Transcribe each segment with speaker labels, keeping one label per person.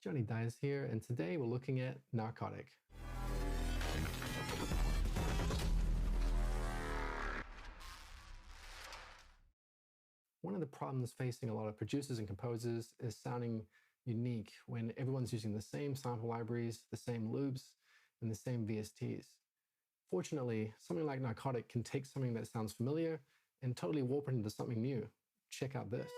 Speaker 1: Jonny Dies here, and today we're looking at Narcotic. One of the problems facing a lot of producers and composers is sounding unique when everyone's using the same sample libraries, the same loops, and the same VSTs. Fortunately, something like Narcotic can take something that sounds familiar and totally warp it into something new. Check out this.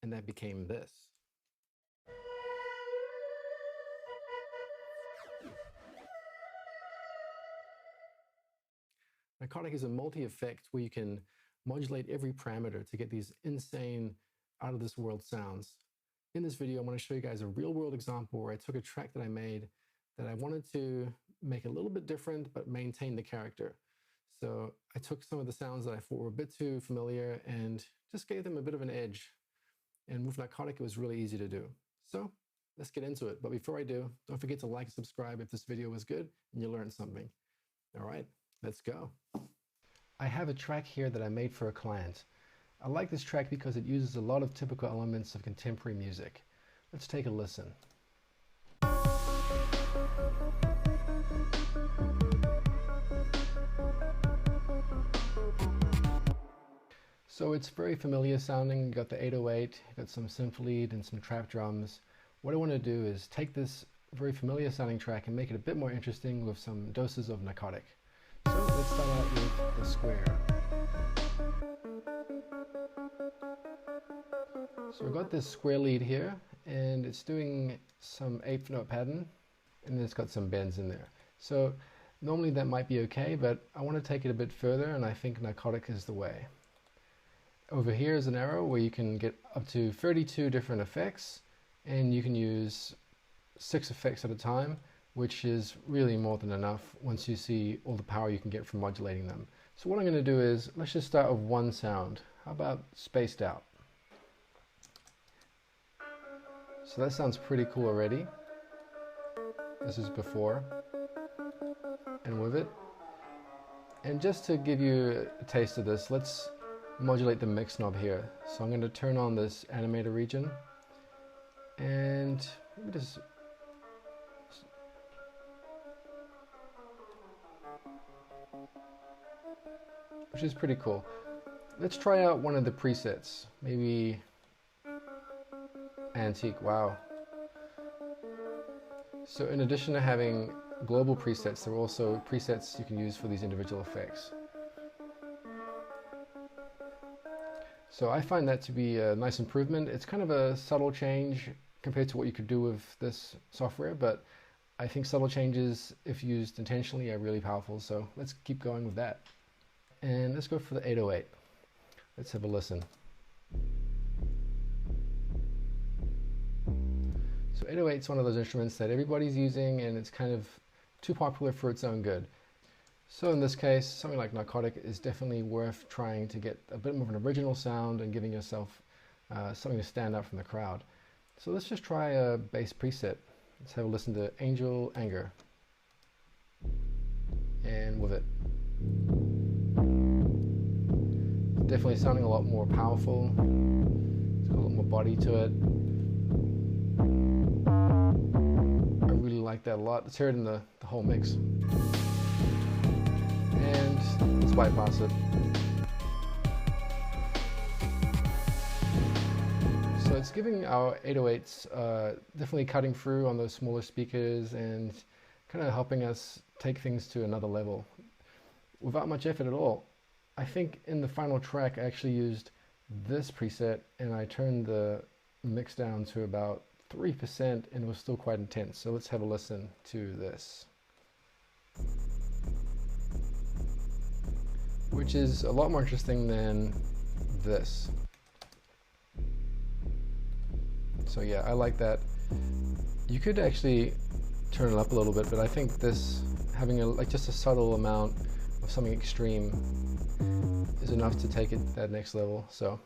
Speaker 1: And that became this. Narcotic is a multi-effect where you can modulate every parameter to get these insane, out-of-this-world sounds. In this video, I want to show you guys a real-world example where I took a track that I made that I wanted to make a little bit different but maintain the character. So I took some of the sounds that I thought were a bit too familiar and just gave them a bit of an edge. And with Narcotic, it was really easy to do. So let's get into it. But before I do, don't forget to like and subscribe if this video was good and you learned something. All right, let's go. I have a track here that I made for a client. I like this track because it uses a lot of typical elements of contemporary music. Let's take a listen. So it's very familiar sounding. You got the 808, you got some synth lead and some trap drums. What I want to do is take this very familiar sounding track and make it a bit more interesting with some doses of Narcotic. So let's start out with the square. So we've got this square lead here, and it's doing some 8th note pattern, and it's got some bends in there. So normally that might be okay, but I want to take it a bit further, and I think Narcotic is the way. Over here is an arrow where you can get up to 32 different effects, and you can use 6 effects at a time, which is really more than enough once you see all the power you can get from modulating them. So what I'm going to do is, let's just start with one sound. How about spaced out? So that sounds pretty cool already. This is before and with it. And just to give you a taste of this, let's modulate the mix knob here. So I'm going to turn on this animator region and maybe just which is pretty cool. Let's try out one of the presets, maybe Antique. Wow. So in addition to having global presets, there are also presets you can use for these individual effects. So I find that to be a nice improvement. It's kind of a subtle change compared to what you could do with this software, but I think subtle changes, if used intentionally, are really powerful. So let's keep going with that. And let's go for the 808. Let's have a listen. So 808 is one of those instruments that everybody's using, and it's kind of too popular for its own good. So in this case, something like Narcotic is definitely worth trying to get a bit more of an original sound and giving yourself something to stand out from the crowd. So let's just try a bass preset. Let's have a listen to Angel Anger. And with it. Definitely sounding a lot more powerful. It's got a lot more body to it. I really like that a lot. Let's hear it in the whole mix. And let's bypass it. So it's giving our 808s definitely cutting through on those smaller speakers and kind of helping us take things to another level without much effort at all. I think in the final track I actually used this preset and I turned the mix down to about 3% and it was still quite intense. So let's have a listen to this, which is a lot more interesting than this. So yeah, I like that. You could actually turn it up a little bit, but I think this, having just a subtle amount of something extreme is enough to take it to that next level. So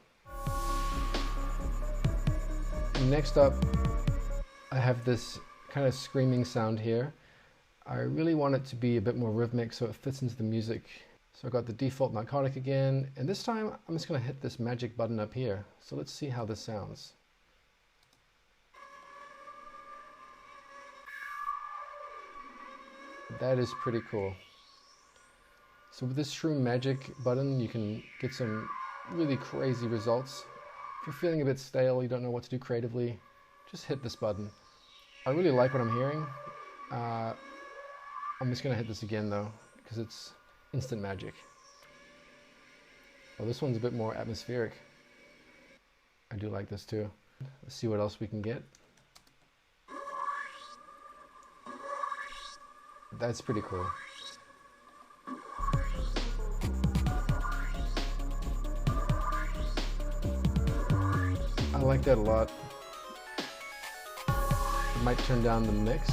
Speaker 1: next up, I have this kind of screaming sound here. I really want it to be a bit more rhythmic so it fits into the music So I got the default narcotic again, and this time I'm just going to hit this magic button up here. So let's see how this sounds. That is pretty cool. So with this shroom magic button, you can get some really crazy results. If you're feeling a bit stale, you don't know what to do creatively, just hit this button. I really like what I'm hearing. I'm just going to hit this again though, because it's instant magic. Oh, this one's a bit more atmospheric. I do like this too. Let's see what else we can get. That's pretty cool. I like that a lot. I might turn down the mix.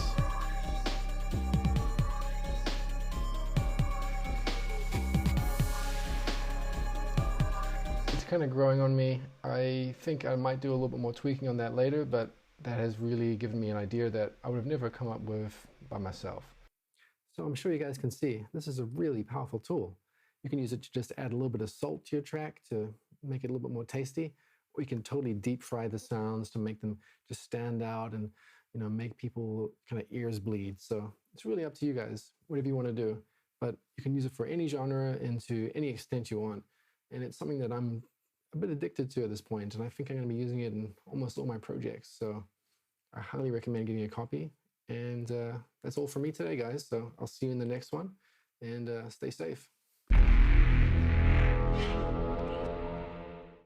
Speaker 1: It's kind of growing on me. I think I might do a little bit more tweaking on that later, but that has really given me an idea that I would have never come up with by myself. So I'm sure you guys can see, this is a really powerful tool. You can use it to just add a little bit of salt to your track to make it a little bit more tasty, or you can totally deep fry the sounds to make them just stand out and, you know, make people kind of ears bleed. So it's really up to you guys, whatever you want to do. But you can use it for any genre and to any extent you want. And it's something that I'm a bit addicted to at this point, and I think I'm going to be using it in almost all my projects. So I highly recommend getting a copy. And that's all for me today, guys. So I'll see you in the next one, and stay safe.